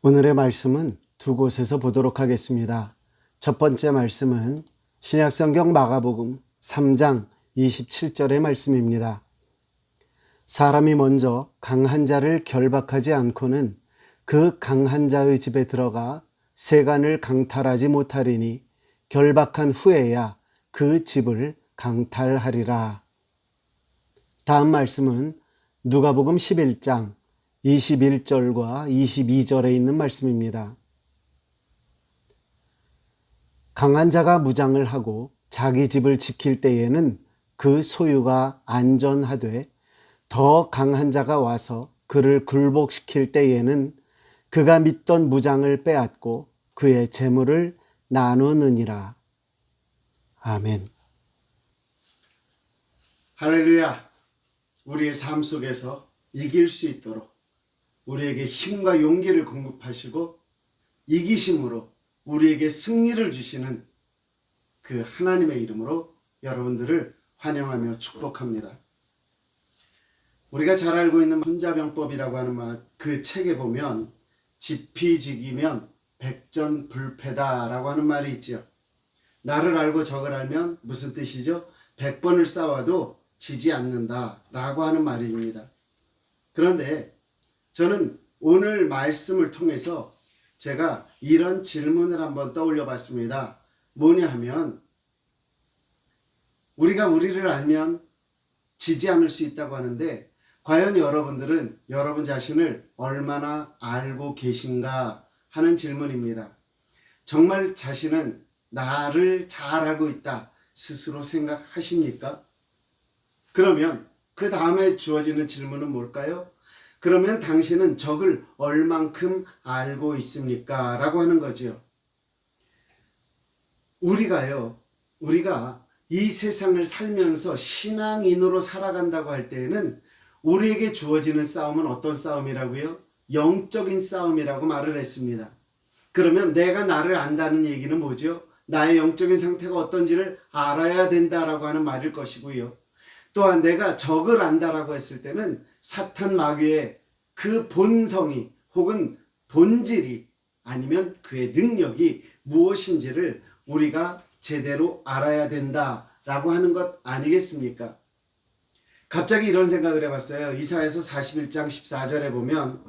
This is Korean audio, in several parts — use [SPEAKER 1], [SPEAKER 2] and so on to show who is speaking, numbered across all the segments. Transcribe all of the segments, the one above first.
[SPEAKER 1] 오늘의 말씀은 두 곳에서 보도록 하겠습니다. 첫 번째 말씀은 신약성경 마가복음 3장 27절의 말씀입니다. 사람이 먼저 강한 자를 결박하지 않고는 그 강한 자의 집에 들어가 세간을 강탈하지 못하리니 결박한 후에야 그 집을 강탈하리라. 다음 말씀은 누가복음 11장 21절과 22절에 있는 말씀입니다. 강한 자가 무장을 하고 자기 집을 지킬 때에는 그 소유가 안전하되 더 강한 자가 와서 그를 굴복시킬 때에는 그가 믿던 무장을 빼앗고 그의 재물을 나누느니라. 아멘.
[SPEAKER 2] 할렐루야. 우리의 삶 속에서 이길 수 있도록 우리에게 힘과 용기를 공급하시고 이기심으로 우리에게 승리를 주시는 그 하나님의 이름으로 여러분들을 환영하며 축복합니다. 우리가 잘 알고 있는 손자병법이라고 하는 그 책에 보면 지피지기면 백전불패다라고 하는 말이 있죠. 나를 알고 적을 알면 무슨 뜻이죠? 100번을 싸워도 지지 않는다라고 하는 말입니다. 그런데 저는 오늘 말씀을 통해서 제가 이런 질문을 한번 떠올려 봤습니다. 뭐냐 하면 우리가 우리를 알면 지지 않을 수 있다고 하는데 과연 여러분들은 여러분 자신을 얼마나 알고 계신가 하는 질문입니다. 정말 자신은 나를 잘 알고 있다 스스로 생각하십니까? 그러면 그 다음에 주어지는 질문은 뭘까요? 그러면 당신은 적을 얼만큼 알고 있습니까? 라고 하는 거죠. 우리가 이 세상을 살면서 신앙인으로 살아간다고 할 때에는 우리에게 주어지는 싸움은 어떤 싸움이라고요? 영적인 싸움이라고 말을 했습니다. 그러면 내가 나를 안다는 얘기는 뭐죠? 나의 영적인 상태가 어떤지를 알아야 된다라고 하는 말일 것이고요. 또한 내가 적을 안다라고 했을 때는 사탄 마귀의 그 본성이 혹은 본질이 아니면 그의 능력이 무엇인지를 우리가 제대로 알아야 된다라고 하는 것 아니겠습니까? 갑자기 이런 생각을 해봤어요. 이사야서 41장 14절에 보면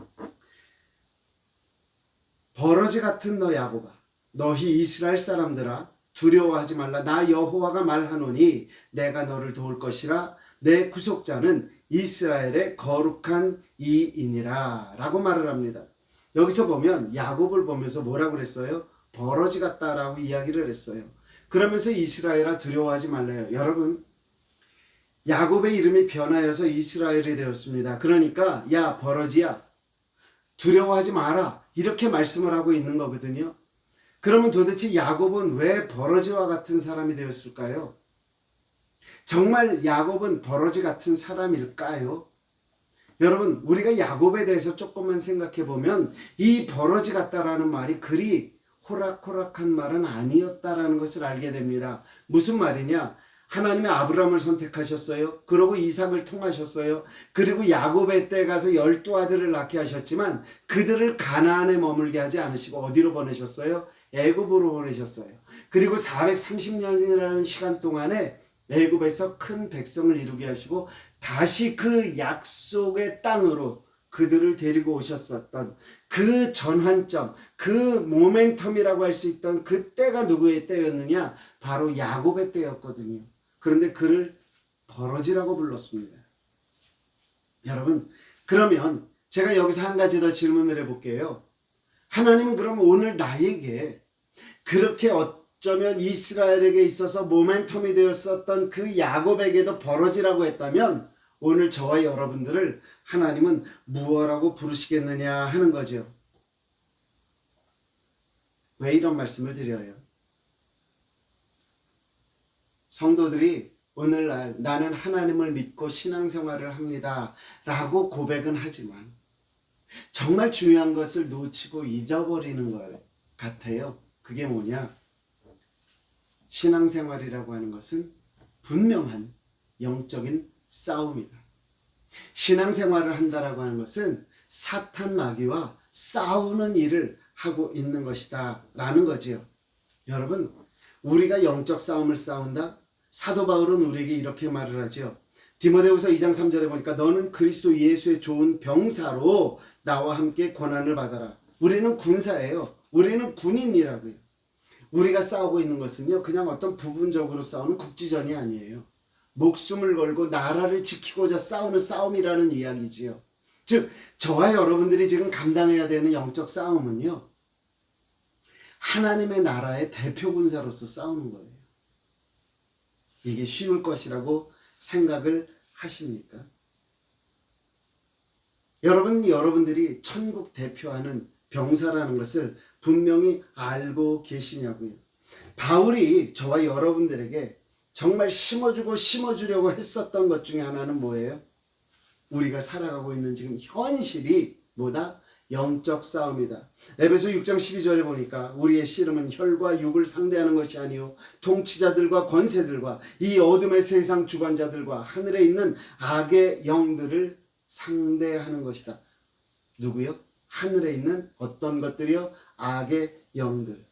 [SPEAKER 2] 버러지 같은 너 야곱아 너희 이스라엘 사람들아 두려워하지 말라. 나 여호와가 말하노니 내가 너를 도울 것이라. 내 구속자는 이스라엘의 거룩한 이인이라 라고 말을 합니다. 여기서 보면 야곱을 보면서 뭐라고 그랬어요? 버러지 같다라고 이야기를 했어요. 그러면서 이스라엘아 두려워하지 말래요. 여러분 야곱의 이름이 변하여서 이스라엘이 되었습니다. 그러니까 야 버러지야 두려워하지 마라 이렇게 말씀을 하고 있는 거거든요. 그러면 도대체 야곱은 왜 버러지와 같은 사람이 되었을까요? 정말 야곱은 버러지 같은 사람일까요? 여러분 우리가 야곱에 대해서 조금만 생각해 보면 이 버러지 같다라는 말이 그리 호락호락한 말은 아니었다라는 것을 알게 됩니다. 무슨 말이냐? 하나님이 아브라함을 선택하셨어요. 그리고 이삭을 통하셨어요. 그리고 야곱의 때 가서 12아들을 낳게 하셨지만 그들을 가나안에 머물게 하지 않으시고 어디로 보내셨어요? 애굽으로 보내셨어요. 그리고 430년이라는 시간 동안에 애굽에서 큰 백성을 이루게 하시고 다시 그 약속의 땅으로 그들을 데리고 오셨었던 그 전환점, 그 모멘텀이라고 할 수 있던 그 때가 누구의 때였느냐? 바로 야곱의 때였거든요. 그런데 그를 버러지라고 불렀습니다. 여러분, 그러면 제가 여기서 한 가지 더 질문을 해볼게요. 하나님은 그럼 오늘 나에게 그렇게 어쩌면 이스라엘에게 있어서 모멘텀이 되었었던 그 야곱에게도 버러지라고 했다면 오늘 저와 여러분들을 하나님은 무엇라고 부르시겠느냐 하는 거죠. 왜 이런 말씀을 드려요? 성도들이 오늘날 나는 하나님을 믿고 신앙생활을 합니다 라고 고백은 하지만 정말 중요한 것을 놓치고 잊어버리는 것 같아요. 그게 뭐냐? 신앙생활이라고 하는 것은 분명한 영적인 싸움이다. 신앙생활을 한다라고 하는 것은 사탄 마귀와 싸우는 일을 하고 있는 것이다 라는 거지요. 여러분, 우리가 영적 싸움을 싸운다? 사도 바울은 우리에게 이렇게 말을 하죠. 디모데후서 2장 3절에 보니까 너는 그리스도 예수의 좋은 병사로 나와 함께 고난을 받아라. 우리는 군사예요. 우리는 군인이라고요. 우리가 싸우고 있는 것은요, 그냥 어떤 부분적으로 싸우는 국지전이 아니에요. 목숨을 걸고 나라를 지키고자 싸우는 싸움이라는 이야기지요. 즉, 저와 여러분들이 지금 감당해야 되는 영적 싸움은요, 하나님의 나라의 대표 군사로서 싸우는 거예요. 이게 쉬울 것이라고 생각을 하십니까? 여러분들이 천국 대표하는 병사라는 것을 분명히 알고 계시냐고요. 바울이 저와 여러분들에게 정말 심어주려고 했었던 것 중에 하나는 뭐예요? 우리가 살아가고 있는 지금 현실이 뭐다? 영적 싸움이다. 에베소 6장 12절에 보니까 우리의 씨름은 혈과 육을 상대하는 것이 아니요 통치자들과 권세들과 이 어둠의 세상 주관자들과 하늘에 있는 악의 영들을 상대하는 것이다. 누구요? 하늘에 있는 어떤 것들이요? 악의 영들.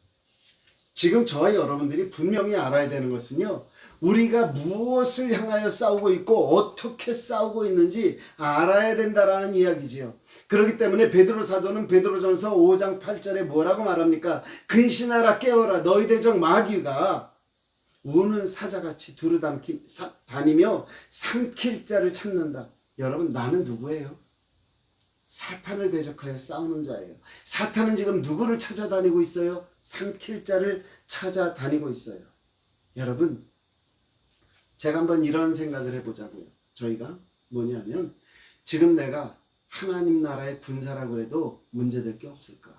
[SPEAKER 2] 지금 저와 여러분들이 분명히 알아야 되는 것은요, 우리가 무엇을 향하여 싸우고 있고 어떻게 싸우고 있는지 알아야 된다라는 이야기지요. 그렇기 때문에 베드로 사도는 베드로전서 5장 8절에 뭐라고 말합니까? 근신하라 깨어라 너희 대적 마귀가 우는 사자같이 다니며 삼킬 자를 찾는다. 여러분, 나는 누구예요? 사탄을 대적하여 싸우는 자예요. 사탄은 지금 누구를 찾아다니고 있어요? 삼킬 자를 찾아다니고 있어요. 여러분, 제가 한번 이런 생각을 해보자고요. 저희가 뭐냐면, 지금 내가 하나님 나라의 군사라고 해도 문제될 게 없을까?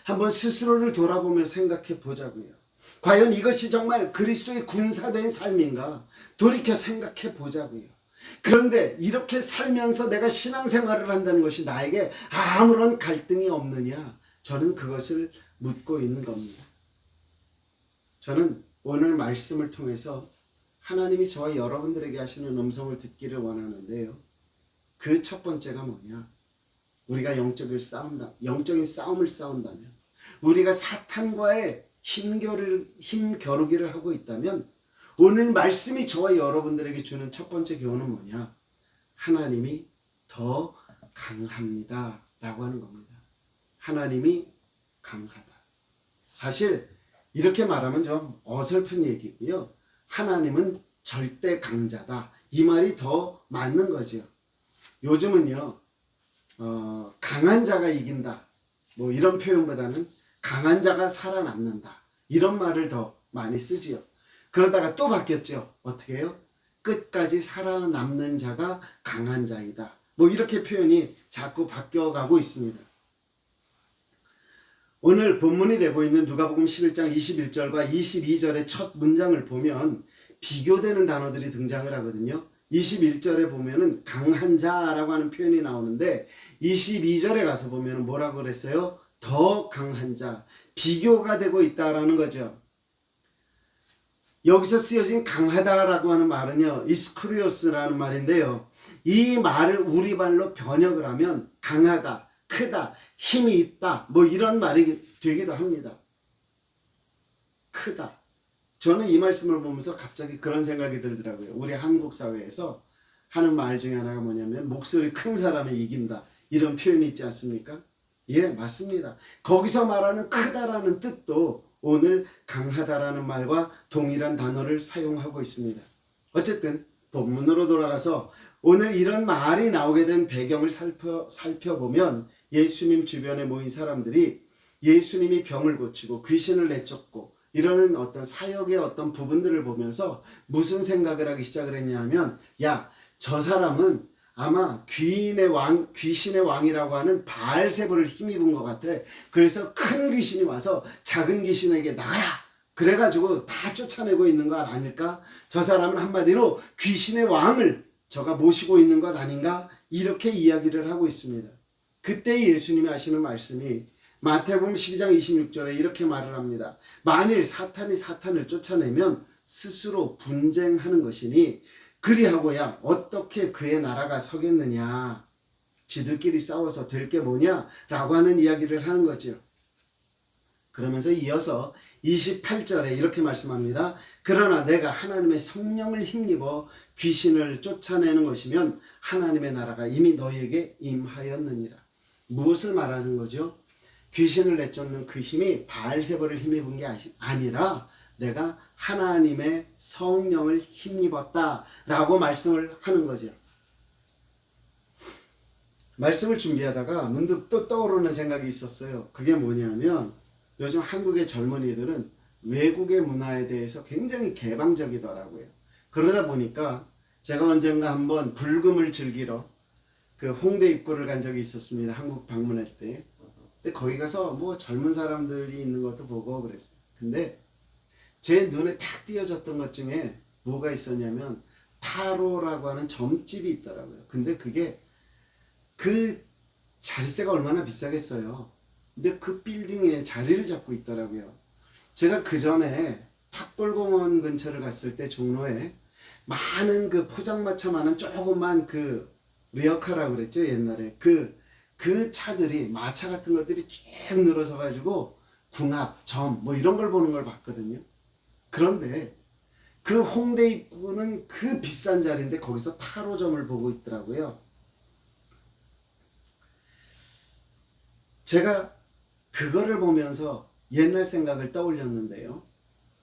[SPEAKER 2] 한번 스스로를 돌아보며 생각해 보자고요. 과연 이것이 정말 그리스도의 군사된 삶인가? 돌이켜 생각해 보자고요. 그런데 이렇게 살면서 내가 신앙생활을 한다는 것이 나에게 아무런 갈등이 없느냐? 저는 그것을 묻고 있는 겁니다. 저는 오늘 말씀을 통해서 하나님이 저와 여러분들에게 하시는 음성을 듣기를 원하는데요. 그 첫 번째가 뭐냐? 우리가 영적인 싸움을 싸운다면, 우리가 사탄과의 힘겨루기를 하고 있다면, 오늘 말씀이 저와 여러분들에게 주는 첫 번째 교훈은 뭐냐? 하나님이 더 강합니다 라고 하는 겁니다. 하나님이 강하다. 사실 이렇게 말하면 좀 어설픈 얘기고요. 하나님은 절대 강자다. 이 말이 더 맞는 거죠. 요즘은요, 강한 자가 이긴다. 뭐 이런 표현보다는 강한 자가 살아남는다. 이런 말을 더 많이 쓰지요. 그러다가 또 바뀌었죠. 어떻게 해요? 끝까지 살아남는 자가 강한 자이다. 뭐 이렇게 표현이 자꾸 바뀌어가고 있습니다. 오늘 본문이 되고 있는 누가복음 11장 21절과 22절의 첫 문장을 보면 비교되는 단어들이 등장을 하거든요. 21절에 보면은 강한 자라고 하는 표현이 나오는데 22절에 가서 보면 뭐라고 그랬어요? 더 강한 자. 비교가 되고 있다라는 거죠. 여기서 쓰여진 강하다라고 하는 말은요, 이스쿠리오스라는 말인데요. 이 말을 우리 말로 번역을 하면 강하다, 크다, 힘이 있다, 뭐 이런 말이 되기도 합니다. 크다. 저는 이 말씀을 보면서 갑자기 그런 생각이 들더라고요. 우리 한국 사회에서 하는 말 중에 하나가 뭐냐면 목소리 큰 사람이 이긴다. 이런 표현이 있지 않습니까? 예, 맞습니다. 거기서 말하는 크다라는 뜻도 오늘 강하다라는 말과 동일한 단어를 사용하고 있습니다. 어쨌든 본문으로 돌아가서 오늘 이런 말이 나오게 된 배경을 살펴보면 예수님 주변에 모인 사람들이 예수님이 병을 고치고 귀신을 내쫓고 이러는 어떤 사역의 어떤 부분들을 보면서 무슨 생각을 하기 시작을 했냐면, 야, 저 사람은 아마 귀신의 왕이라고 하는 바알세불을 힘입은 것 같아. 그래서 큰 귀신이 와서 작은 귀신에게 나가라. 그래가지고 다 쫓아내고 있는 것 아닐까? 저 사람은 한마디로 귀신의 왕을 저가 모시고 있는 것 아닌가? 이렇게 이야기를 하고 있습니다. 그때 예수님이 하시는 말씀이 마태복음 12장 26절에 이렇게 말을 합니다. 만일 사탄이 사탄을 쫓아내면 스스로 분쟁하는 것이니 그리하고야 어떻게 그의 나라가 서겠느냐. 지들끼리 싸워서 될 게 뭐냐라고 하는 이야기를 하는 거죠. 그러면서 이어서 28절에 이렇게 말씀합니다. 그러나 내가 하나님의 성령을 힘입어 귀신을 쫓아내는 것이면 하나님의 나라가 이미 너희에게 임하였느니라. 무엇을 말하는 거죠? 귀신을 내쫓는 그 힘이 바알세바를 힘입은 게 아니라 내가 하나님의 성령을 힘입었다라고 말씀을 하는 거죠. 말씀을 준비하다가 문득 또 떠오르는 생각이 있었어요. 그게 뭐냐면 요즘 한국의 젊은이들은 외국의 문화에 대해서 굉장히 개방적이더라고요. 그러다 보니까 제가 언젠가 한번 불금을 즐기러 그 홍대 입구를 간 적이 있었습니다. 한국 방문할 때. 근데 거기 가서 뭐 젊은 사람들이 있는 것도 보고 그랬어요. 근데 제 눈에 탁 띄어졌던 것 중에 뭐가 있었냐면 타로라고 하는 점집이 있더라고요. 근데 그게 그 자리세가 얼마나 비싸겠어요. 근데 그 빌딩에 자리를 잡고 있더라고요. 제가 그 전에 탑골공원 근처를 갔을 때 종로에 많은 그 포장마차만한 조그만 그 리어카라고 그랬죠. 옛날에 그 차들이 마차 같은 것들이 쭉 늘어서 가지고 궁합, 점 뭐 이런 걸 보는 걸 봤거든요. 그런데 그 홍대 입구는 그 비싼 자리인데 거기서 타로점을 보고 있더라고요. 제가 그거를 보면서 옛날 생각을 떠올렸는데요.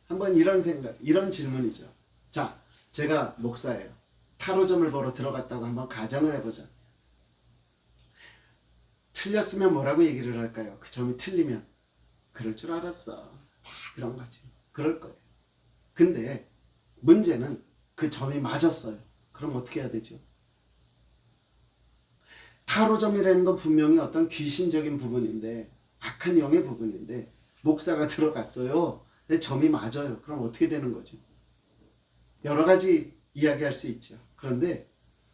[SPEAKER 2] 한번 이런 질문이죠. 자, 제가 목사예요. 타로점을 보러 들어갔다고 한번 가정을 해보자. 틀렸으면 뭐라고 얘기를 할까요? 그 점이 틀리면 그럴 줄 알았어. 다 그런 거지. 그럴 거예요. 근데 문제는 그 점이 맞았어요. 그럼 어떻게 해야 되죠? 타로점이라는 건 분명히 어떤 귀신적인 부분인데 악한 영의 부분인데 목사가 들어갔어요. 근데 점이 맞아요. 그럼 어떻게 되는 거죠? 여러 가지 이야기할 수 있죠. 그런데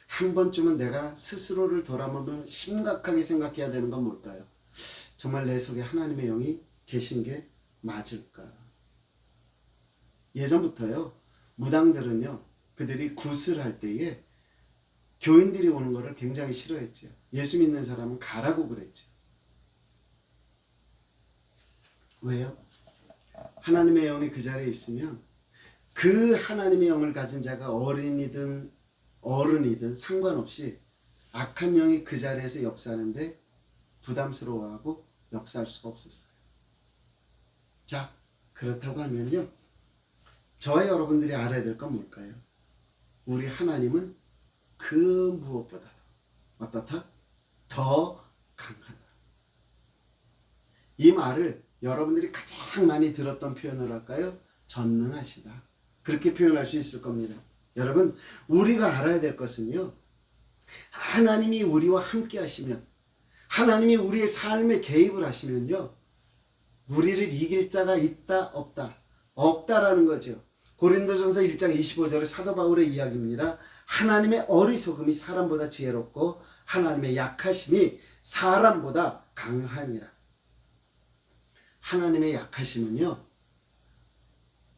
[SPEAKER 2] 한 번쯤은 내가 스스로를 돌아보면 심각하게 생각해야 되는 건 뭘까요? 정말 내 속에 하나님의 영이 계신 게 맞을까? 예전부터요. 무당들은요. 그들이 굿을 할 때에 교인들이 오는 거를 굉장히 싫어했죠. 예수 믿는 사람은 가라고 그랬죠. 왜요? 하나님의 영이 그 자리에 있으면 그 하나님의 영을 가진 자가 어린이든 어른이든 상관없이 악한 영이 그 자리에서 역사하는데 부담스러워하고 역사할 수가 없었어요. 자, 그렇다고 하면요. 저와 여러분들이 알아야 될 건 뭘까요? 우리 하나님은 그 무엇보다도 어떻다? 더 강하다. 이 말을 여러분들이 가장 많이 들었던 표현을 할까요? 전능하시다. 그렇게 표현할 수 있을 겁니다. 여러분, 우리가 알아야 될 것은요. 하나님이 우리와 함께 하시면, 하나님이 우리의 삶에 개입을 하시면요. 우리를 이길 자가 있다 없다. 없다라는 거죠. 고린도전서 1장 25절의 사도 바울의 이야기입니다. 하나님의 어리석음이 사람보다 지혜롭고 하나님의 약하심이 사람보다 강하니라. 하나님의 약하심은요.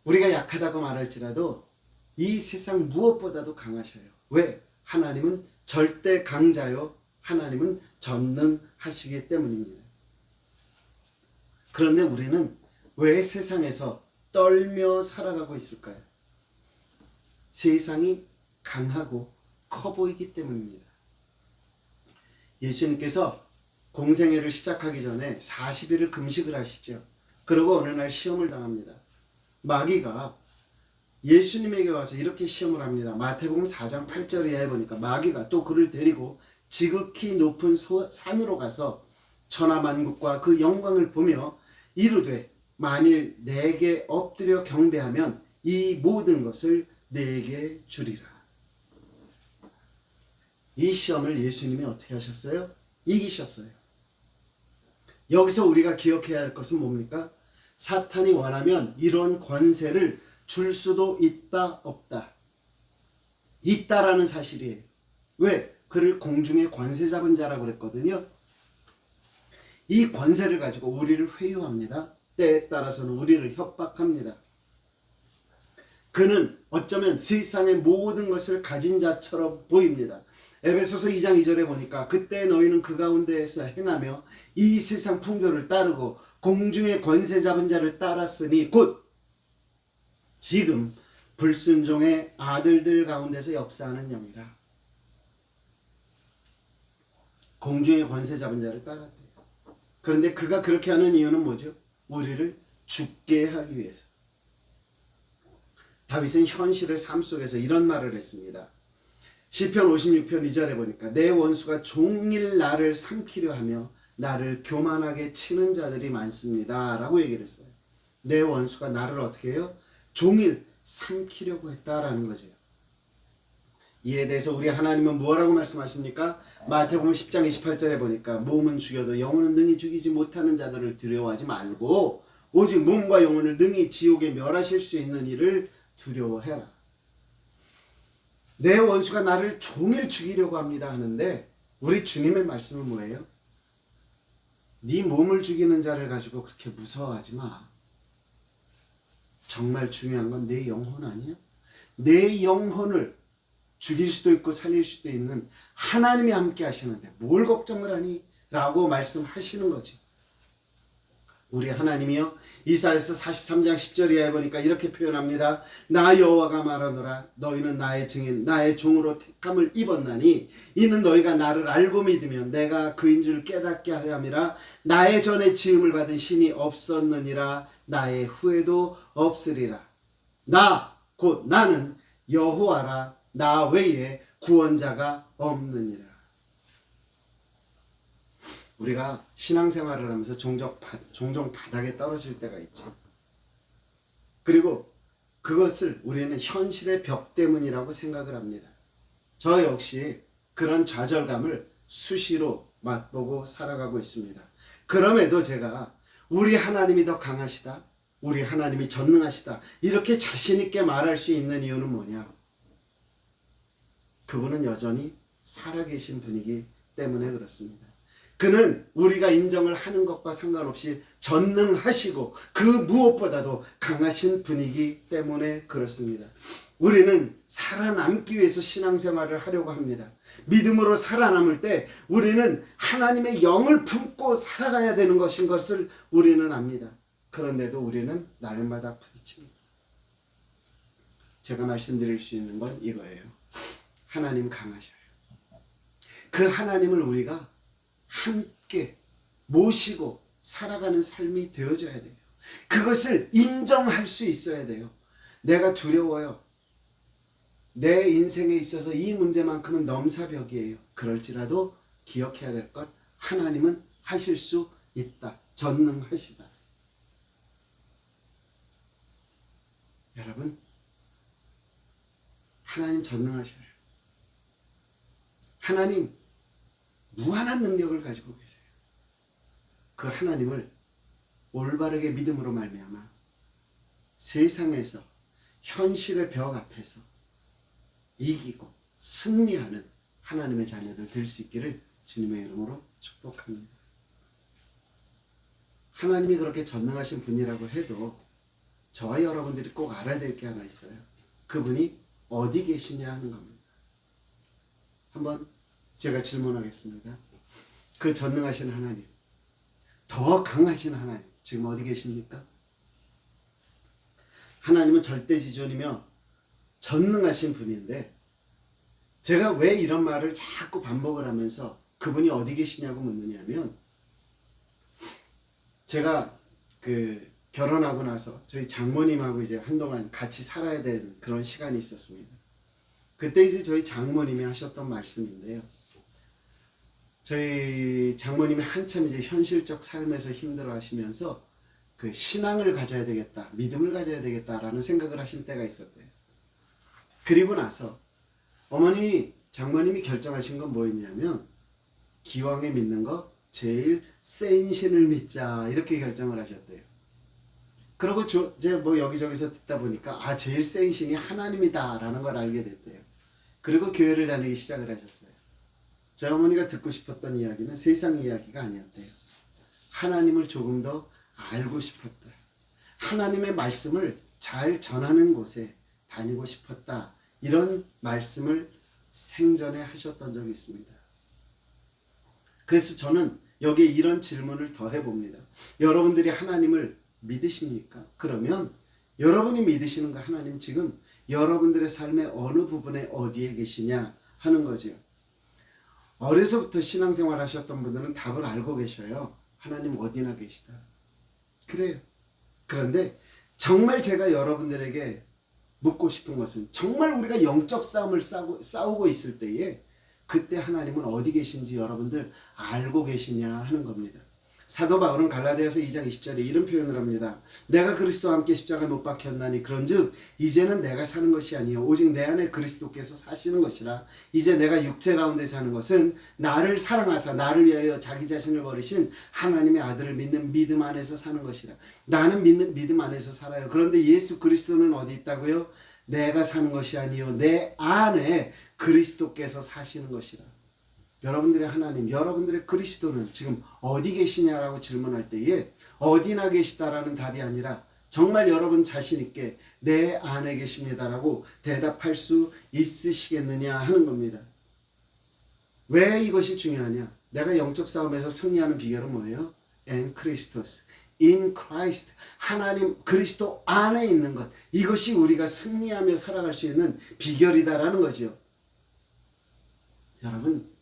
[SPEAKER 2] 우리가 약하다고 말할지라도 이 세상 무엇보다도 강하셔요. 왜? 하나님은 절대 강자요. 하나님은 전능하시기 때문입니다. 그런데 우리는 왜 세상에서 떨며 살아가고 있을까요? 세상이 강하고 커 보이기 때문입니다. 예수님께서 공생애를 시작하기 전에 40일을 금식을 하시죠. 그리고 어느 날 시험을 당합니다. 마귀가 예수님에게 와서 이렇게 시험을 합니다. 마태복음 4장 8절 이하에 보니까 마귀가 또 그를 데리고 지극히 높은 산으로 가서 천하만국과 그 영광을 보며 이르되 만일 내게 엎드려 경배하면 이 모든 것을 내게 주리라. 이 시험을 예수님이 어떻게 하셨어요? 이기셨어요. 여기서 우리가 기억해야 할 것은 뭡니까? 사탄이 원하면 이런 권세를 줄 수도 있다 없다. 있다라는 사실이에요. 왜? 그를 공중에 권세 잡은 자라고 그랬거든요. 이 권세를 가지고 우리를 회유합니다. 때에 따라서는 우리를 협박합니다. 그는 어쩌면 세상의 모든 것을 가진 자처럼 보입니다. 에베소서 2장 2절에 보니까 그때 너희는 그 가운데에서 행하며 이 세상 풍조를 따르고 공중의 권세 잡은 자를 따랐으니 곧 지금 불순종의 아들들 가운데서 역사하는 영이라. 공중의 권세 잡은 자를 따랐대요. 그런데 그가 그렇게 하는 이유는 뭐죠? 우리를 죽게 하기 위해서. 다윗은 현실의 삶 속에서 이런 말을 했습니다. 시편 56편 2절에 보니까 내 원수가 종일 나를 삼키려 하며 나를 교만하게 치는 자들이 많습니다 라고 얘기를 했어요. 내 원수가 나를 어떻게 해요? 종일 삼키려고 했다라는 거죠. 이에 대해서 우리 하나님은 뭐라고 말씀하십니까? 마태복음 10장 28절에 보니까 몸은 죽여도 영혼은 능히 죽이지 못하는 자들을 두려워하지 말고 오직 몸과 영혼을 능히 지옥에 멸하실 수 있는 이를 두려워해라. 내 원수가 나를 종일 죽이려고 합니다 하는데 우리 주님의 말씀은 뭐예요? 네 몸을 죽이는 자를 가지고 그렇게 무서워하지 마. 정말 중요한 건 내 영혼 아니야? 내 영혼을 죽일 수도 있고 살릴 수도 있는 하나님이 함께 하시는데 뭘 걱정을 하니? 라고 말씀하시는 거지. 우리 하나님이요 이사야서 43장 10절 이하에 보니까 이렇게 표현합니다. 나 여호와가 말하노라 너희는 나의 증인 나의 종으로 택함을 입었나니 이는 너희가 나를 알고 믿으면 내가 그인 줄 깨닫게 하려 함이라. 나의 전에 지음을 받은 신이 없었느니라 나의 후에도 없으리라. 나 곧 나는 여호와라 나 외에 구원자가 없느니라. 우리가 신앙생활을 하면서 종종 바닥에 떨어질 때가 있죠. 그리고 그것을 우리는 현실의 벽 때문이라고 생각을 합니다. 저 역시 그런 좌절감을 수시로 맛보고 살아가고 있습니다. 그럼에도 제가 우리 하나님이 더 강하시다, 우리 하나님이 전능하시다 이렇게 자신 있게 말할 수 있는 이유는 뭐냐? 그분은 여전히 살아계신 분이기 때문에 그렇습니다. 그는 우리가 인정을 하는 것과 상관없이 전능하시고 그 무엇보다도 강하신 분이기 때문에 그렇습니다. 우리는 살아남기 위해서 신앙생활을 하려고 합니다. 믿음으로 살아남을 때 우리는 하나님의 영을 품고 살아가야 되는 것인 것을 우리는 압니다. 그런데도 우리는 날마다 부딪힙니다. 제가 말씀드릴 수 있는 건 이거예요. 하나님 강하셔요. 그 하나님을 우리가 함께 모시고 살아가는 삶이 되어져야 돼요. 그것을 인정할 수 있어야 돼요. 내가 두려워요. 내 인생에 있어서 이 문제만큼은 넘사벽이에요. 그럴지라도 기억해야 될 것, 하나님은 하실 수 있다. 전능하시다. 여러분, 하나님 전능하셔요. 하나님 무한한 능력을 가지고 계세요. 그 하나님을 올바르게 믿음으로 말미암아 세상에서 현실의 벽 앞에서 이기고 승리하는 하나님의 자녀들 될 수 있기를 주님의 이름으로 축복합니다. 하나님이 그렇게 전능하신 분이라고 해도 저와 여러분들이 꼭 알아야 될 게 하나 있어요. 그분이 어디 계시냐 하는 겁니다. 한번 제가 질문하겠습니다. 그 전능하신 하나님, 더 강하신 하나님, 지금 어디 계십니까? 하나님은 절대지존이며 전능하신 분인데 제가 왜 이런 말을 자꾸 반복을 하면서 그분이 어디 계시냐고 묻느냐면 제가 결혼하고 나서 저희 장모님하고 이제 한동안 같이 살아야 되는 그런 시간이 있었습니다. 그때 이제 저희 장모님이 하셨던 말씀인데요. 저희 장모님이 한참 이제 현실적 삶에서 힘들어 하시면서 그 신앙을 가져야 되겠다, 믿음을 가져야 되겠다라는 생각을 하신 때가 있었대요. 그리고 나서 장모님이 결정하신 건 뭐였냐면 기왕에 믿는 거 제일 센 신을 믿자 이렇게 결정을 하셨대요. 그리고 이제 뭐 여기저기서 듣다 보니까 제일 센 신이 하나님이다라는 걸 알게 됐대요. 그리고 교회를 다니기 시작을 하셨어요. 저희 어머니가 듣고 싶었던 이야기는 세상 이야기가 아니었대요. 하나님을 조금 더 알고 싶었다. 하나님의 말씀을 잘 전하는 곳에 다니고 싶었다. 이런 말씀을 생전에 하셨던 적이 있습니다. 그래서 저는 여기에 이런 질문을 더 해봅니다. 여러분들이 하나님을 믿으십니까? 그러면 여러분이 믿으시는 그 하나님 지금 여러분들의 삶의 어느 부분에 어디에 계시냐 하는 거죠. 어려서부터 신앙생활 하셨던 분들은 답을 알고 계셔요. 하나님 어디나 계시다. 그래요. 그런데 정말 제가 여러분들에게 묻고 싶은 것은 정말 우리가 영적 싸움을 싸우고 있을 때에 그때 하나님은 어디 계신지 여러분들 알고 계시냐 하는 겁니다. 사도 바울은 갈라디아서 2장 20절에 이런 표현을 합니다. 내가 그리스도와 함께 십자가에 못 박혔나니 그런즉 이제는 내가 사는 것이 아니요 오직 내 안에 그리스도께서 사시는 것이라. 이제 내가 육체 가운데 사는 것은 나를 사랑하사 나를 위하여 자기 자신을 버리신 하나님의 아들을 믿는 믿음 안에서 사는 것이라. 나는 믿는 믿음 안에서 살아요. 그런데 예수 그리스도는 어디 있다고요? 내가 사는 것이 아니요 내 안에 그리스도께서 사시는 것이라. 여러분들의 하나님, 여러분들의 그리스도는 지금 어디 계시냐라고 질문할 때에 어디나 계시다라는 답이 아니라 정말 여러분 자신 있게 내 안에 계십니다라고 대답할 수 있으시겠느냐 하는 겁니다. 왜 이것이 중요하냐? 내가 영적 싸움에서 승리하는 비결은 뭐예요? In Christus, in Christ, 하나님 그리스도 안에 있는 것, 이것이 우리가 승리하며 살아갈 수 있는 비결이다라는 거죠. 여러분,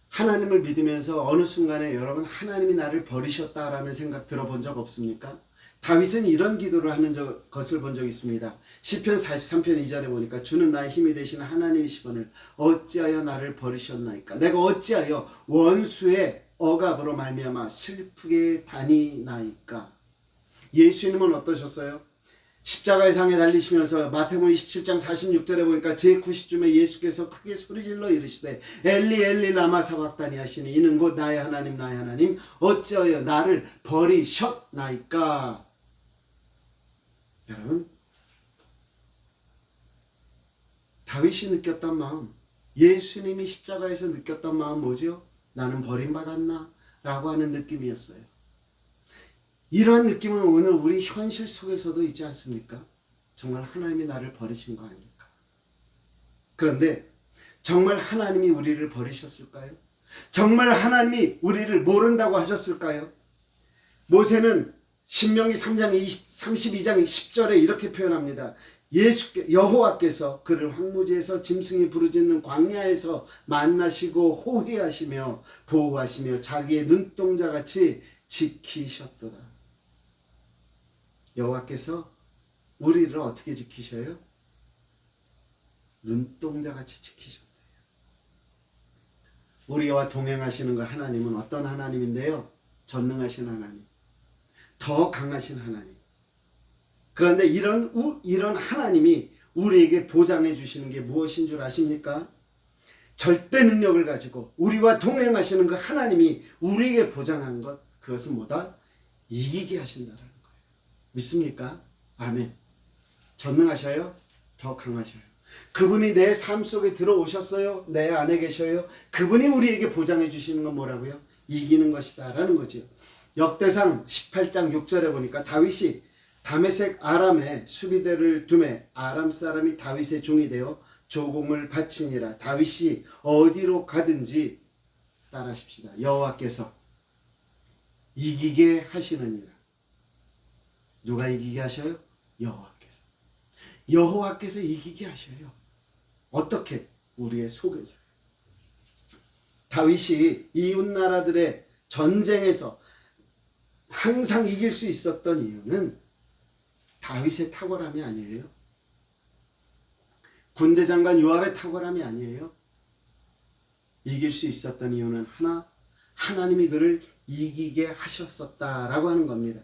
[SPEAKER 2] 하나님을 믿으면서 어느 순간에 여러분 하나님이 나를 버리셨다라는 생각 들어본 적 없습니까? 다윗은 이런 기도를 하는 것을 본 적이 있습니다. 시편 43편 2절에 보니까 주는 나의 힘이 되시는 하나님이시거늘 어찌하여 나를 버리셨나이까. 내가 어찌하여 원수의 억압으로 말미암아 슬프게 다니나이까. 예수님은 어떠셨어요? 십자가의 상에 달리시면서 마태복음 27장 46절에 보니까 제9시쯤에 예수께서 크게 소리질러 이르시되 엘리 엘리 라마 사박다니 하시니 이는 곧 나의 하나님 어찌하여 나를 버리셨나이까. 여러분, 다윗이 느꼈던 마음, 예수님이 십자가에서 느꼈던 마음 뭐죠? 나는 버림받았나? 라고 하는 느낌이었어요. 이런 느낌은 오늘 우리 현실 속에서도 있지 않습니까? 정말 하나님이 나를 버리신 거 아닙니까? 그런데 정말 하나님이 우리를 버리셨을까요? 정말 하나님이 우리를 모른다고 하셨을까요? 모세는 신명기 3장 32장 10절에 이렇게 표현합니다. 여호와께서 그를 황무지에서 짐승이 부르짖는 광야에서 만나시고 호위하시며 보호하시며 자기의 눈동자같이 지키셨도다. 여호와께서 우리를 어떻게 지키셔요? 눈동자같이 지키셨대요. 우리와 동행하시는 그 하나님은 어떤 하나님인데요? 전능하신 하나님, 더 강하신 하나님. 그런데 이런 하나님이 우리에게 보장해 주시는 게 무엇인 줄 아십니까? 절대 능력을 가지고 우리와 동행하시는 그 하나님이 우리에게 보장한 것, 그것은 뭐다? 이기게 하신다라는 거예요. 믿습니까? 아멘. 전능하셔요? 더 강하셔요. 그분이 내 삶 속에 들어오셨어요? 내 안에 계셔요? 그분이 우리에게 보장해 주시는 건 뭐라고요? 이기는 것이다 라는 거죠. 역대상 18장 6절에 보니까 다윗이 다메섹 아람에 수비대를 두매 아람 사람이 다윗의 종이 되어 조공을 바치니라. 다윗이 어디로 가든지 따라하십시다. 여호와께서 이기게 하시느니라. 누가 이기게 하셔요? 여호와께서. 여호와께서 이기게 하셔요. 어떻게? 우리의 속에서. 다윗이 이웃 나라들의 전쟁에서 항상 이길 수 있었던 이유는 다윗의 탁월함이 아니에요. 군대 장관 요압의 탁월함이 아니에요. 이길 수 있었던 이유는 하나님이 그를 이기게 하셨었다라고 하는 겁니다.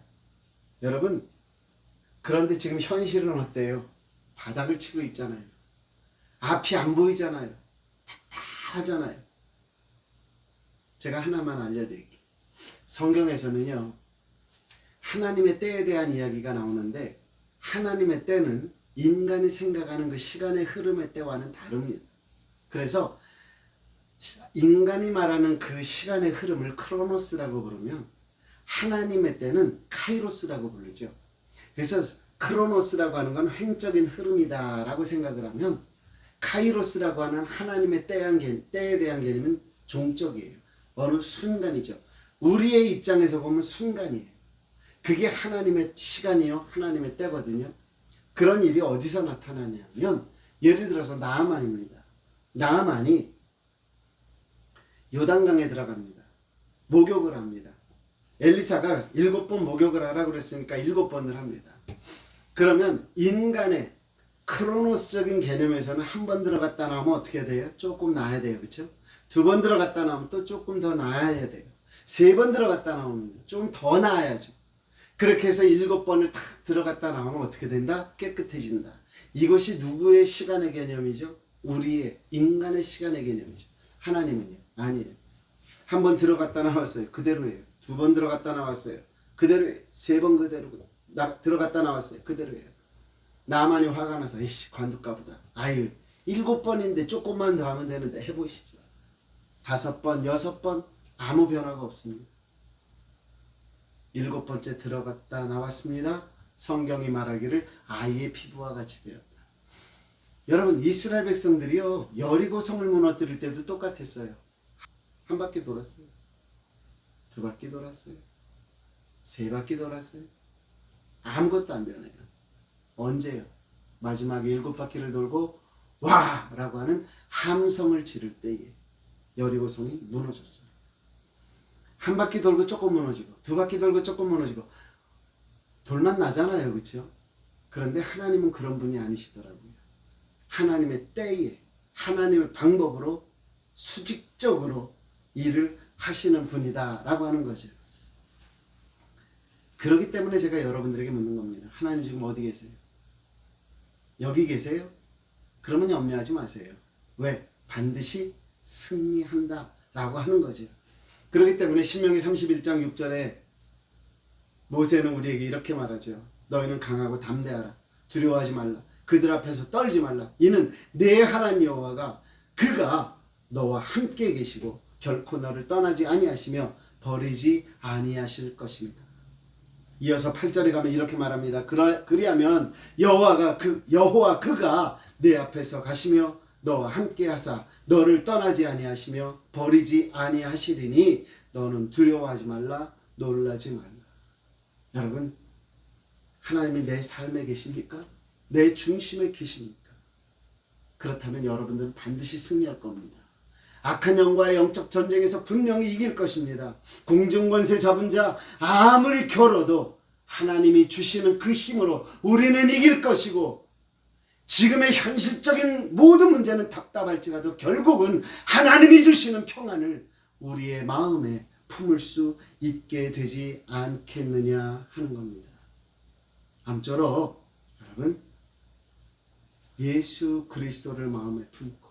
[SPEAKER 2] 여러분, 그런데 지금 현실은 어때요? 바닥을 치고 있잖아요. 앞이 안 보이잖아요. 답답하잖아요. 제가 하나만 알려드릴게요. 성경에서는요, 하나님의 때에 대한 이야기가 나오는데 하나님의 때는 인간이 생각하는 그 시간의 흐름의 때와는 다릅니다. 그래서 인간이 말하는 그 시간의 흐름을 크로노스라고 부르면 하나님의 때는 카이로스라고 부르죠. 그래서 크로노스라고 하는 건 횡적인 흐름이다 라고 생각을 하면 카이로스라고 하는 하나님의 때에 대한 개념은 종적이에요. 어느 순간이죠. 우리의 입장에서 보면 순간이에요. 그게 하나님의 시간이요, 하나님의 때거든요. 그런 일이 어디서 나타나냐면 예를 들어서 나아만입니다. 나아만이 요단강에 들어갑니다. 목욕을 합니다. 엘리사가 7번 목욕을 하라고 그랬으니까 7번을 합니다. 그러면 인간의 크로노스적인 개념에서는 한 번 들어갔다 나오면 어떻게 돼요? 조금 나아야 돼요. 그렇죠? 2번 들어갔다 나오면 또 조금 더 나아야 돼요. 3번 들어갔다 나오면 좀 더 나아야죠. 그렇게 해서 7번을 탁 들어갔다 나오면 어떻게 된다? 깨끗해진다. 이것이 누구의 시간의 개념이죠? 우리의 인간의 시간의 개념이죠. 하나님은요? 아니에요. 한 번 들어갔다 나왔어요. 그대로예요. 2번 들어갔다 나왔어요. 그대로예요. 3번 그대로 들어갔다 나왔어요. 그대로예요. 나만이 화가 나서 이씨 관둘까보다. 아유 7번인데 조금만 더 하면 되는데 해보시죠. 5번, 6번 아무 변화가 없습니다. 7번째 들어갔다 나왔습니다. 성경이 말하기를 아이의 피부와 같이 되었다. 여러분 이스라엘 백성들이요 여리고 성을 무너뜨릴 때도 똑같았어요. 한 바퀴 돌았어요. 2바퀴 돌았어요. 3바퀴 돌았어요. 아무것도 안 변해요. 언제요? 마지막에 7바퀴를 돌고 와! 라고 하는 함성을 지를 때에 여리고성이 무너졌습니다. 한 바퀴 돌고 조금 무너지고 2바퀴 돌고 조금 무너지고 돌만 나잖아요. 그렇죠? 그런데 하나님은 그런 분이 아니시더라고요. 하나님의 때에 하나님의 방법으로 수직적으로 일을 하시는 분이다 라고 하는 거죠. 그렇기 때문에 제가 여러분들에게 묻는 겁니다. 하나님 지금 어디 계세요? 여기 계세요? 그러면 염려하지 마세요. 왜? 반드시 승리한다 라고 하는 거죠. 그렇기 때문에 신명기 31장 6절에 모세는 우리에게 이렇게 말하죠. 너희는 강하고 담대하라. 두려워하지 말라. 그들 앞에서 떨지 말라. 이는 내 하나님 여호와가 그가 너와 함께 계시고 결코 너를 떠나지 아니하시며 버리지 아니하실 것입니다. 이어서 8절에 가면 이렇게 말합니다. 그리하면 여호와 그가 내 앞에서 가시며 너와 함께 하사 너를 떠나지 아니하시며 버리지 아니하시리니 너는 두려워하지 말라. 놀라지 말라. 여러분 하나님이 내 삶에 계십니까? 내 중심에 계십니까? 그렇다면 여러분들은 반드시 승리할 겁니다. 악한 영과의 영적 전쟁에서 분명히 이길 것입니다. 공중권세 잡은 자 아무리 겨뤄도 하나님이 주시는 그 힘으로 우리는 이길 것이고 지금의 현실적인 모든 문제는 답답할지라도 결국은 하나님이 주시는 평안을 우리의 마음에 품을 수 있게 되지 않겠느냐 하는 겁니다. 아무쪼록 여러분 예수 그리스도를 마음에 품고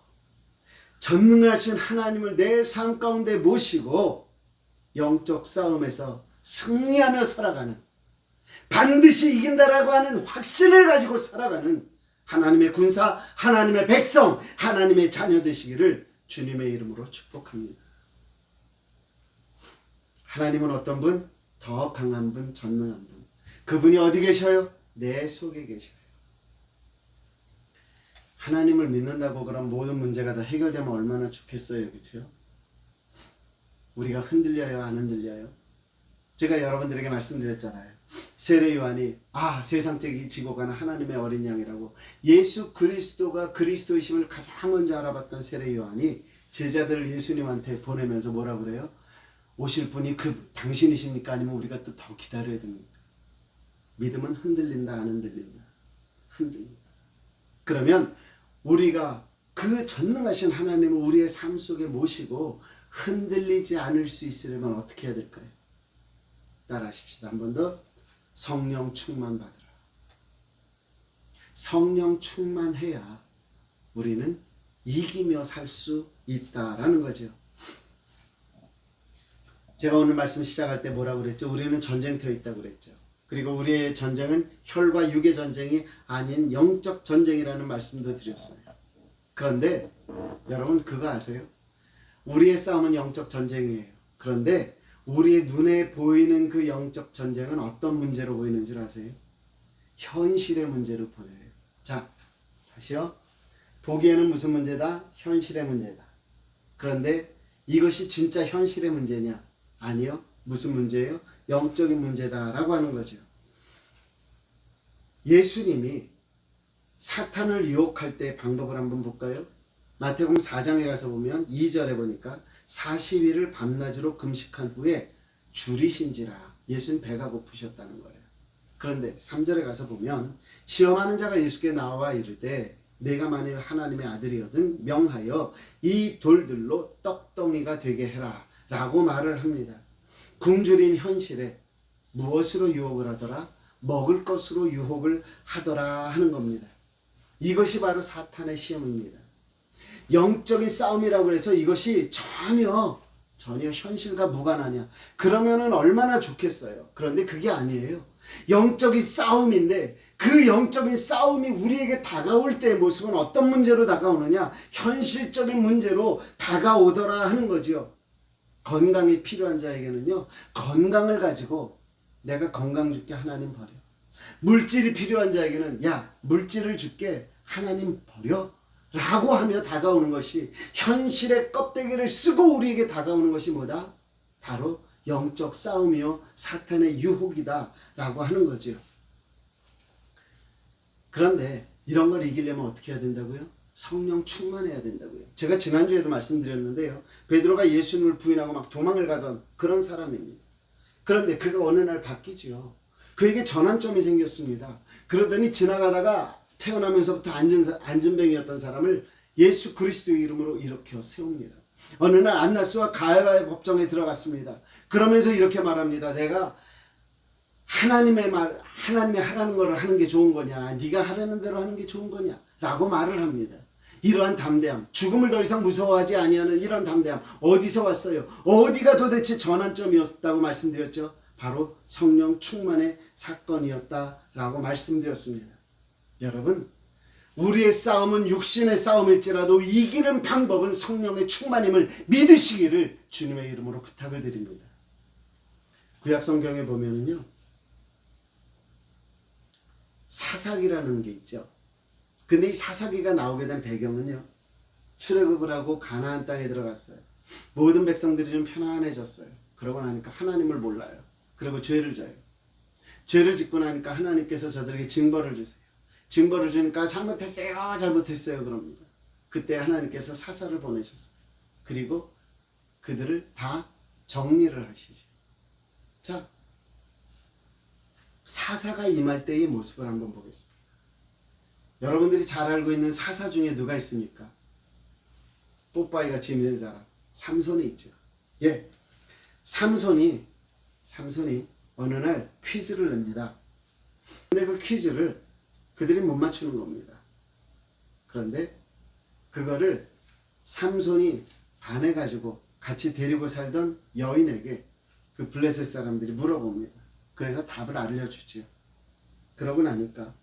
[SPEAKER 2] 전능하신 하나님을 내 삶 가운데 모시고 영적 싸움에서 승리하며 살아가는 반드시 이긴다라고 하는 확신을 가지고 살아가는 하나님의 군사, 하나님의 백성, 하나님의 자녀 되시기를 주님의 이름으로 축복합니다. 하나님은 어떤 분? 더 강한 분, 전능한 분. 그분이 어디 계셔요? 내 속에 계셔요. 하나님을 믿는다고 그럼 모든 문제가 다 해결되면 얼마나 좋겠어요. 그렇죠? 우리가 흔들려요? 안 흔들려요? 제가 여러분들에게 말씀드렸잖아요. 세례 요한이 세상적이 지고 가는 하나님의 어린 양이라고 예수 그리스도가 그리스도이심을 가장 먼저 알아봤던 세례 요한이 제자들을 예수님한테 보내면서 뭐라 그래요? 오실 분이 당신이십니까? 아니면 우리가 또 더 기다려야 됩니까? 믿음은 흔들린다 안 흔들린다? 흔들린다. 그러면 우리가 그 전능하신 하나님을 우리의 삶 속에 모시고 흔들리지 않을 수 있으려면 어떻게 해야 될까요? 따라하십시다. 한 번 더. 성령 충만 받으라. 성령 충만해야 우리는 이기며 살 수 있다라는 거죠. 제가 오늘 말씀 시작할 때 뭐라고 그랬죠? 우리는 전쟁터에 있다고 그랬죠. 그리고 우리의 전쟁은 혈과 육의 전쟁이 아닌 영적 전쟁이라는 말씀도 드렸어요. 그런데 여러분 그거 아세요? 우리의 싸움은 영적 전쟁이에요. 그런데 우리의 눈에 보이는 그 영적 전쟁은 어떤 문제로 보이는 줄 아세요? 현실의 문제로 보여요. 자, 다시요. 보기에는 무슨 문제다? 현실의 문제다. 그런데 이것이 진짜 현실의 문제냐? 아니요. 무슨 문제예요? 영적인 문제다라고 하는 거죠. 예수님이 사탄을 유혹할 때 방법을 한번 볼까요? 마태복음 4장에 가서 보면 2절에 보니까 40일을 밤낮으로 금식한 후에 줄이신지라. 예수님 배가 고프셨다는 거예요. 그런데 3절에 가서 보면 시험하는 자가 예수께 나와 이르되 내가 만일 하나님의 아들이거든 명하여 이 돌들로 떡덩이가 되게 해라 라고 말을 합니다. 굶주린 현실에 무엇으로 유혹을 하더라? 먹을 것으로 유혹을 하더라 하는 겁니다. 이것이 바로 사탄의 시험입니다. 영적인 싸움이라고 해서 이것이 전혀 현실과 무관하냐? 그러면은 얼마나 좋겠어요. 그런데 그게 아니에요. 영적인 싸움인데 그 영적인 싸움이 우리에게 다가올 때의 모습은 어떤 문제로 다가오느냐? 현실적인 문제로 다가오더라 하는 거죠. 건강이 필요한 자에게는요, 건강을 가지고 내가 건강 줄게 하나님 버려. 물질이 필요한 자에게는 야, 물질을 줄게 하나님 버려. 라고 하며 다가오는 것이 현실의 껍데기를 쓰고 우리에게 다가오는 것이 뭐다? 바로 영적 싸움이요 사탄의 유혹이다 라고 하는 거죠. 그런데 이런 걸 이기려면 어떻게 해야 된다고요? 성령 충만해야 된다고요. 제가 지난주에도 말씀드렸는데요. 베드로가 예수님을 부인하고 막 도망을 가던 그런 사람입니다. 그런데 그가 어느 날 바뀌죠. 그에게 전환점이 생겼습니다. 그러더니 지나가다가 태어나면서부터 안전뱅이였던 사람을 예수 그리스도의 이름으로 일으켜 세웁니다. 어느 날 안나스와 가야바의 법정에 들어갔습니다. 그러면서 이렇게 말합니다. 내가 하나님이 하라는 걸 하는 게 좋은 거냐? 네가 하라는 대로 하는 게 좋은 거냐? 라고 말을 합니다. 이러한 담대함, 죽음을 더 이상 무서워하지 아니하는 이런 담대함 어디서 왔어요? 어디가 도대체 전환점이었다고 말씀드렸죠? 바로 성령 충만의 사건이었다라고 말씀드렸습니다. 여러분, 우리의 싸움은 육신의 싸움일지라도 이기는 방법은 성령의 충만임을 믿으시기를 주님의 이름으로 부탁을 드립니다. 구약 성경에 보면은요, 사사기라는 게 있죠. 근데 이 사사기가 나오게 된 배경은요, 출애굽을 하고 가나안 땅에 들어갔어요. 모든 백성들이 좀 편안해졌어요. 그러고 나니까 하나님을 몰라요. 그리고 죄를 져요. 죄를 짓고 나니까 하나님께서 저들에게 징벌을 주세요. 징벌을 주니까 잘못했어요 그럽니다. 그때 하나님께서 사사를 보내셨어요. 그리고 그들을 다 정리를 하시죠. 자, 사사가 임할 때의 모습을 한번 보겠습니다. 여러분들이 잘 알고 있는 사사 중에 누가 있습니까? 뽀빠이 같이 있는 사람, 삼손이 있죠. 예, 삼손이 어느 날 퀴즈를 냅니다. 근데 그 퀴즈를 그들이 못 맞추는 겁니다. 그런데 그거를 삼손이 반해가지고 같이 데리고 살던 여인에게 그 블레셋 사람들이 물어봅니다. 그래서 답을 알려주죠. 그러고 나니까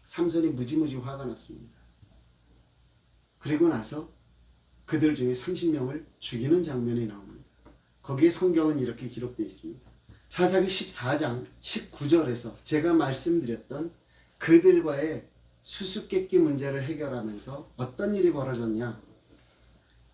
[SPEAKER 2] 삼손이 무지무지 화가 났습니다. 그리고 나서 그들 중에 30명을 죽이는 장면이 나옵니다. 거기에 성경은 이렇게 기록되어 있습니다. 사사기 14장 19절에서 제가 말씀드렸던 그들과의 수수께끼 문제를 해결하면서 어떤 일이 벌어졌냐?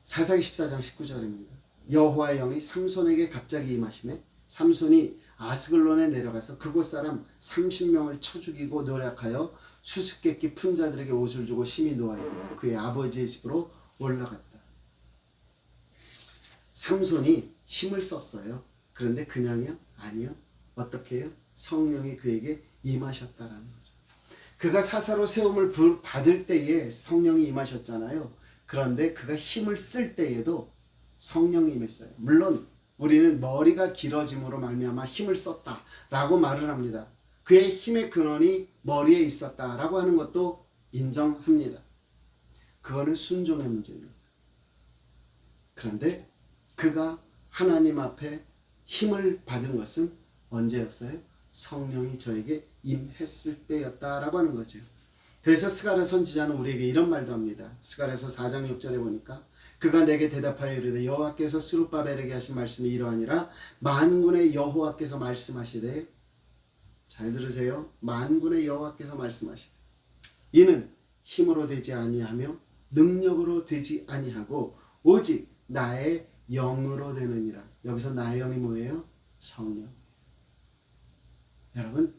[SPEAKER 2] 사사기 14장 19절입니다. 여호와의 영이 삼손에게 갑자기 임하시매 삼손이 아스글론에 내려가서 그곳 사람 30명을 쳐 죽이고 노력하여 수수께끼 푼 자들에게 옷을 주고 심히 노하였고 그의 아버지의 집으로 올라갔다. 삼손이 힘을 썼어요. 그런데 그냥이요? 아니요. 어떻게 해요? 성령이 그에게 임하셨다라는 거죠. 그가 사사로 세움을 받을 때에 성령이 임하셨잖아요. 그런데 그가 힘을 쓸 때에도 성령이 임했어요. 물론 우리는 머리가 길어짐으로 말미암아 힘을 썼다라고 말을 합니다. 그의 힘의 근원이 머리에 있었다라고 하는 것도 인정합니다. 그거는 순종의 문제입니다. 그런데 그가 하나님 앞에 힘을 받은 것은 언제였어요? 성령이 저에게 임했을 때였다라고 하는 거죠. 그래서 스가랴 선지자는 우리에게 이런 말도 합니다. 스가랴서 4장 6절에 보니까 그가 내게 대답하여 이르되 여호와께서 스룹바벨에게 하신 말씀이 이러하니라 만군의 여호와께서 말씀하시되 잘 들으세요. 만군의 여호와께서 말씀하시되 이는 힘으로 되지 아니하며 능력으로 되지 아니하고 오직 나의 영으로 되느니라. 여기서 나의 영이 뭐예요? 성령. 여러분,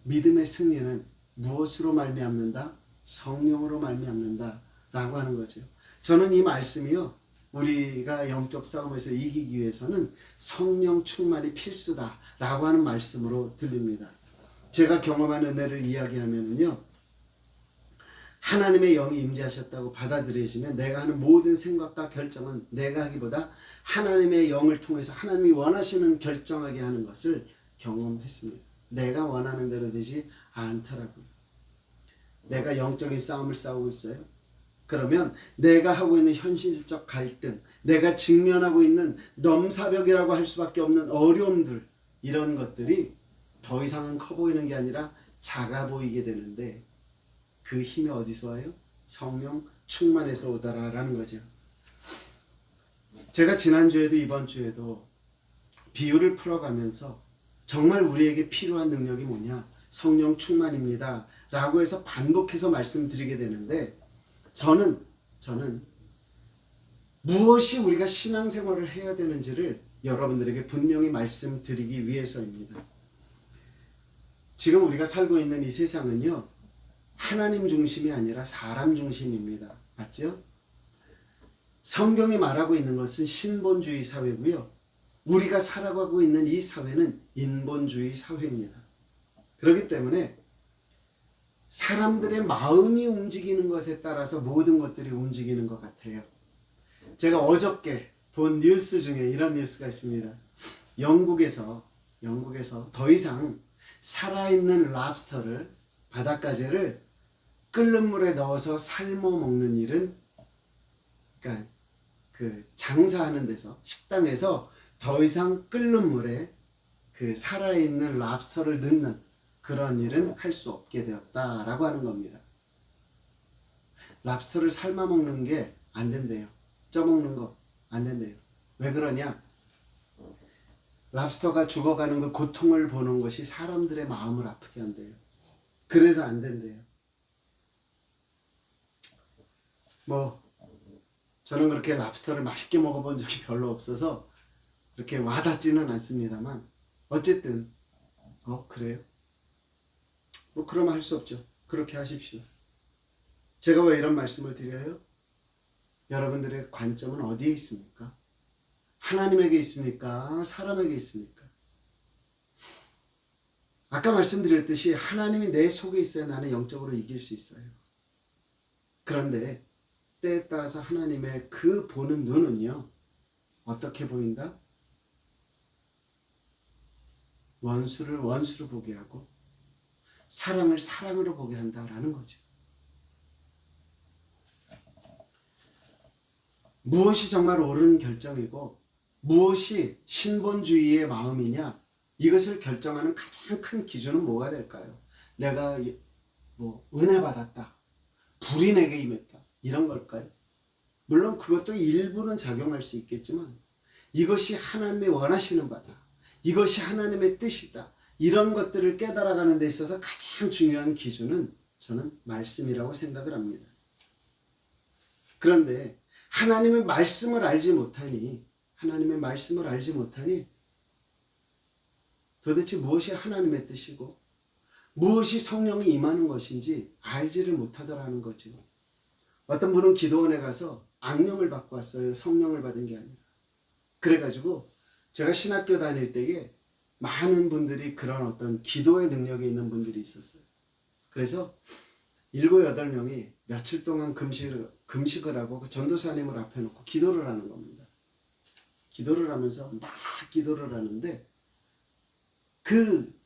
[SPEAKER 2] 믿음의 승리는 무엇으로 말미암는다? 성령으로 말미암는다 라고 하는 거죠. 저는 이 말씀이요, 우리가 영적 싸움에서 이기기 위해서는 성령 충만이 필수다 라고 하는 말씀으로 들립니다. 제가 경험한 은혜를 이야기하면요, 하나님의 영이 임재하셨다고 받아들여지면 내가 하는 모든 생각과 결정은 내가 하기보다 하나님의 영을 통해서 하나님이 원하시는 결정하게 하는 것을 경험했습니다. 내가 원하는 대로 되지 않더라고요. 내가 영적인 싸움을 싸우고 있어요. 그러면 내가 하고 있는 현실적 갈등, 내가 직면하고 있는 넘사벽이라고 할 수밖에 없는 어려움들, 이런 것들이 더 이상은 커 보이는 게 아니라 작아 보이게 되는데, 그 힘이 어디서 와요? 성령 충만해서 오더라라는 거죠. 제가 지난주에도 이번 주에도 비유를 풀어가면서 정말 우리에게 필요한 능력이 뭐냐? 성령 충만입니다 라고 해서 반복해서 말씀드리게 되는데, 저는 무엇이 우리가 신앙생활을 해야 되는지를 여러분들에게 분명히 말씀드리기 위해서입니다. 지금 우리가 살고 있는 이 세상은요, 하나님 중심이 아니라 사람 중심입니다. 맞죠? 성경이 말하고 있는 것은 신본주의 사회고요, 우리가 살아가고 있는 이 사회는 인본주의 사회입니다. 그렇기 때문에 사람들의 마음이 움직이는 것에 따라서 모든 것들이 움직이는 것 같아요. 제가 어저께 본 뉴스 중에 이런 뉴스가 있습니다. 영국에서 더 이상 살아있는 랍스터를, 바닷가재를 끓는 물에 넣어서 삶아 먹는 일은, 그러니까 그 장사하는 데서, 식당에서 더 이상 끓는 물에 그 살아있는 랍스터를 넣는 그런 일은 할 수 없게 되었다라고 하는 겁니다. 랍스터를 삶아 먹는 게 안 된대요. 쪄 먹는 거 안 된대요. 왜 그러냐? 랍스터가 죽어가는 그 고통을 보는 것이 사람들의 마음을 아프게 한대요. 그래서 안 된대요. 저는 그렇게 랍스터를 맛있게 먹어본 적이 별로 없어서 그렇게 와닿지는 않습니다만, 어쨌든 그래요? 그러면 할 수 없죠. 그렇게 하십시오. 제가 왜 이런 말씀을 드려요? 여러분들의 관점은 어디에 있습니까? 하나님에게 있습니까? 사람에게 있습니까? 아까 말씀드렸듯이 하나님이 내 속에 있어야 나는 영적으로 이길 수 있어요. 그런데 때에 따라서 하나님의 그 보는 눈은요, 어떻게 보인다? 원수를 원수로 보게 하고 사랑을 사랑으로 보게 한다라는 거죠. 무엇이 정말 옳은 결정이고 무엇이 신본주의의 마음이냐, 이것을 결정하는 가장 큰 기준은 뭐가 될까요? 내가 은혜 받았다, 불이 내게 임했다, 이런 걸까요? 물론 그것도 일부는 작용할 수 있겠지만, 이것이 하나님의 원하시는 바다, 이것이 하나님의 뜻이다, 이런 것들을 깨달아가는 데 있어서 가장 중요한 기준은 저는 말씀이라고 생각을 합니다. 그런데 하나님의 말씀을 알지 못하니 도대체 무엇이 하나님의 뜻이고 무엇이 성령이 임하는 것인지 알지를 못하더라는 거죠. 어떤 분은 기도원에 가서 악령을 받고 왔어요. 성령을 받은 게 아니라. 그래가지고 제가 신학교 다닐 때에 많은 분들이 그런 어떤 기도의 능력이 있는 분들이 있었어요. 그래서 7, 8명이 며칠 동안 금식을 하고 그 전도사님을 앞에 놓고 기도를 하는 겁니다. 기도를 하면서 막 기도를 하는데, 그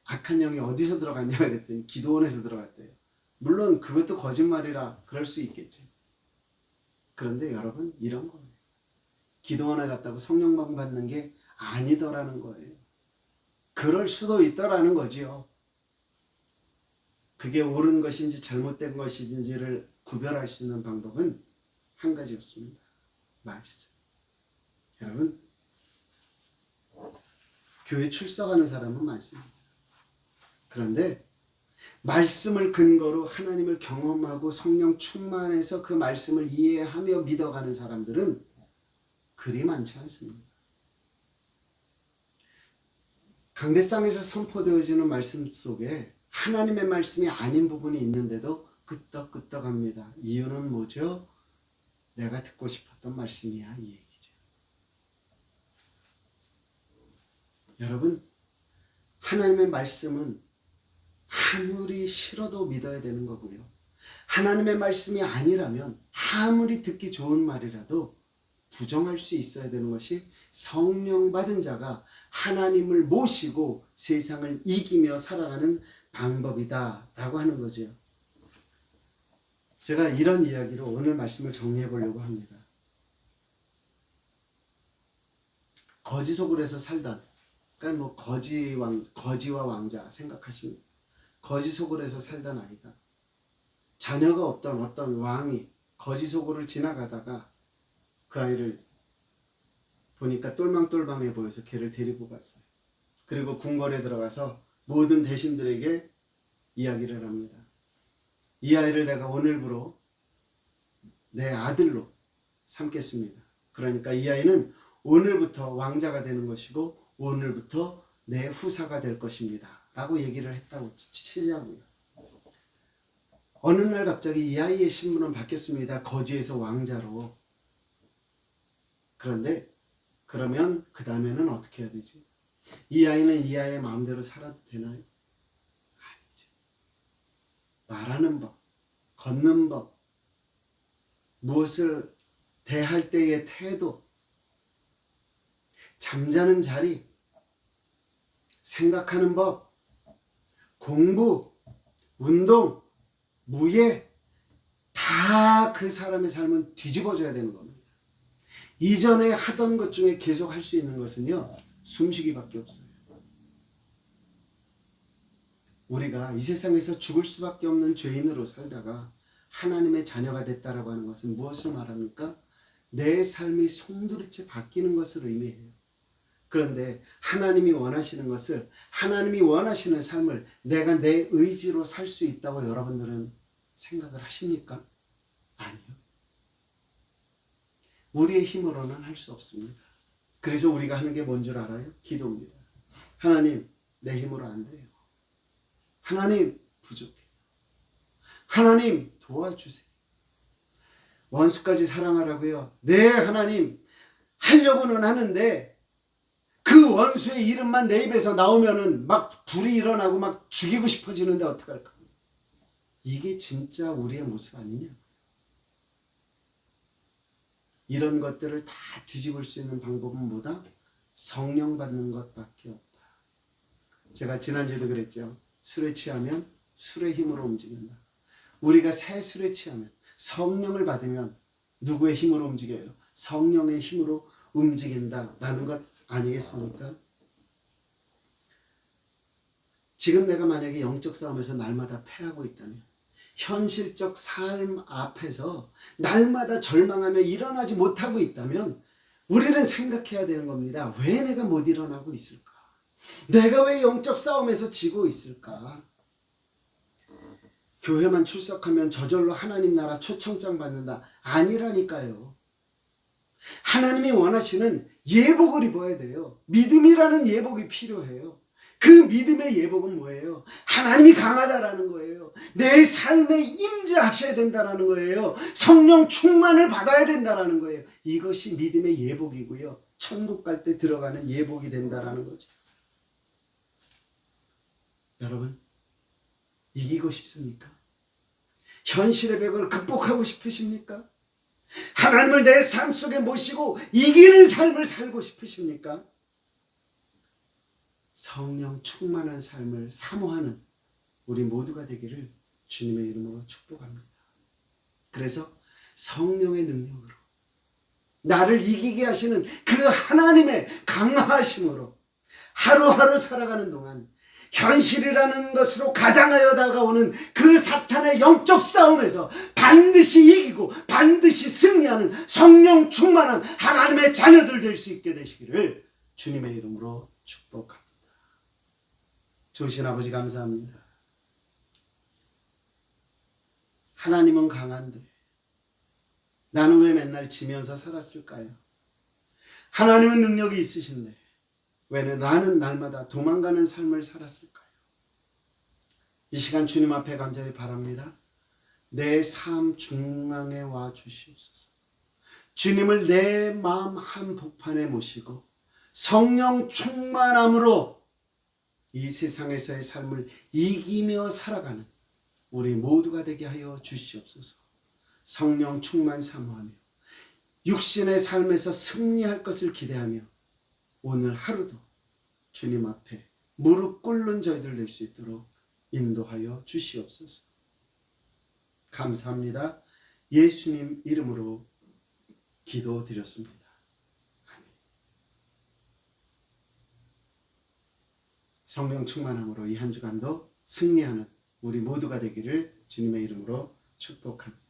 [SPEAKER 2] 악한 영이 어디서 들어갔냐 그랬더니 기도원에서 들어갔대요. 물론 그것도 거짓말이라 그럴 수 있겠죠. 그런데 여러분, 이런 거예요. 기도원에 갔다고 성령만 받는 게 아니더라는 거예요. 그럴 수도 있더라는 거지요. 그게 옳은 것인지 잘못된 것인지를 구별할 수 있는 방법은 한 가지였습니다. 말씀. 여러분, 교회 출석하는 사람은 많습니다. 그런데 말씀을 근거로 하나님을 경험하고 성령 충만해서 그 말씀을 이해하며 믿어가는 사람들은 그리 많지 않습니다. 강대상에서 선포되어지는 말씀 속에 하나님의 말씀이 아닌 부분이 있는데도 끄떡끄떡합니다. 이유는 뭐죠? 내가 듣고 싶었던 말씀이야, 이 얘기죠. 여러분, 하나님의 말씀은 아무리 싫어도 믿어야 되는 거고요. 하나님의 말씀이 아니라면 아무리 듣기 좋은 말이라도 부정할 수 있어야 되는 것이 성령 받은 자가 하나님을 모시고 세상을 이기며 살아가는 방법이다라고 하는 거죠. 제가 이런 이야기로 오늘 말씀을 정리해 보려고 합니다. 거지 속으로 살던, 그러니까 뭐 거지와 왕자 생각하시면 거지 속으로 살던 아이가 자녀가 없던 어떤 왕이 거지 속으로 지나가다가 그 아이를 보니까 똘망똘망해 보여서 걔를 데리고 갔어요. 그리고 궁궐에 들어가서 모든 대신들에게 이야기를 합니다. 이 아이를 내가 오늘부로 내 아들로 삼겠습니다. 그러니까 이 아이는 오늘부터 왕자가 되는 것이고 오늘부터 내 후사가 될 것입니다. 라고 얘기를 했다고 치자고요. 어느 날 갑자기 이 아이의 신분은 바뀌었습니다. 거지에서 왕자로. 그런데 그러면 그 다음에는 어떻게 해야 되지? 이 아이는 이 아이의 마음대로 살아도 되나요? 아니죠. 말하는 법, 걷는 법, 무엇을 대할 때의 태도, 잠자는 자리, 생각하는 법, 공부, 운동, 무예, 다 그 사람의 삶은 뒤집어져야 되는 겁니다. 이전에 하던 것 중에 계속 할 수 있는 것은요, 숨쉬기밖에 없어요. 우리가 이 세상에서 죽을 수밖에 없는 죄인으로 살다가 하나님의 자녀가 됐다라고 하는 것은 무엇을 말합니까? 내 삶이 송두리째 바뀌는 것을 의미해요. 그런데 하나님이 원하시는 것을, 하나님이 원하시는 삶을 내가 내 의지로 살 수 있다고 여러분들은 생각을 하십니까? 아니요. 우리의 힘으로는 할 수 없습니다. 그래서 우리가 하는 게 뭔 줄 알아요? 기도입니다. 하나님, 내 힘으로 안 돼요. 하나님, 부족해요. 하나님, 도와주세요. 원수까지 사랑하라고요. 네, 하나님, 하려고는 하는데 그 원수의 이름만 내 입에서 나오면은 막 불이 일어나고 막 죽이고 싶어지는데 어떡할까? 이게 진짜 우리의 모습 아니냐? 이런 것들을 다 뒤집을 수 있는 방법은 뭐다? 성령 받는 것밖에 없다. 제가 지난주에도 그랬죠. 술에 취하면 술의 힘으로 움직인다. 우리가 새 술에 취하면, 성령을 받으면 누구의 힘으로 움직여요? 성령의 힘으로 움직인다라는 것 아니겠습니까? 지금 내가 만약에 영적 싸움에서 날마다 패하고 있다면, 현실적 삶 앞에서 날마다 절망하며 일어나지 못하고 있다면 우리는 생각해야 되는 겁니다. 왜 내가 못 일어나고 있을까? 내가 왜 영적 싸움에서 지고 있을까? 교회만 출석하면 저절로 하나님 나라 초청장 받는다. 아니라니까요. 하나님이 원하시는 예복을 입어야 돼요. 믿음이라는 예복이 필요해요. 그 믿음의 예복은 뭐예요? 하나님이 강하다라는 거예요. 내 삶에 임재하셔야 된다라는 거예요. 성령 충만을 받아야 된다라는 거예요. 이것이 믿음의 예복이고요. 천국 갈 때 들어가는 예복이 된다라는 거죠. 여러분, 이기고 싶습니까? 현실의 벽을 극복하고 싶으십니까? 하나님을 내 삶 속에 모시고 이기는 삶을 살고 싶으십니까? 성령 충만한 삶을 사모하는 우리 모두가 되기를 주님의 이름으로 축복합니다. 그래서 성령의 능력으로 나를 이기게 하시는 그 하나님의 강하심으로 하루하루 살아가는 동안 현실이라는 것으로 가장하여 다가오는 그 사탄의 영적 싸움에서 반드시 이기고 반드시 승리하는 성령 충만한 하나님의 자녀들 될 수 있게 되시기를 주님의 이름으로 축복합니다. 좋으신 아버지 감사합니다. 하나님은 강한데 나는 왜 맨날 지면서 살았을까요? 하나님은 능력이 있으신데 왜 나는 날마다 도망가는 삶을 살았을까요? 이 시간 주님 앞에 간절히 바랍니다. 내 삶 중앙에 와 주시옵소서. 주님을 내 마음 한복판에 모시고 성령 충만함으로 이 세상에서의 삶을 이기며 살아가는 우리 모두가 되게 하여 주시옵소서. 성령 충만 사모하며 육신의 삶에서 승리할 것을 기대하며 오늘 하루도 주님 앞에 무릎 꿇는 저희들 될 수 있도록 인도하여 주시옵소서. 감사합니다. 예수님 이름으로 기도드렸습니다. 아멘. 성령 충만함으로 이 한 주간도 승리하는 우리 모두가 되기를 주님의 이름으로 축복합니다.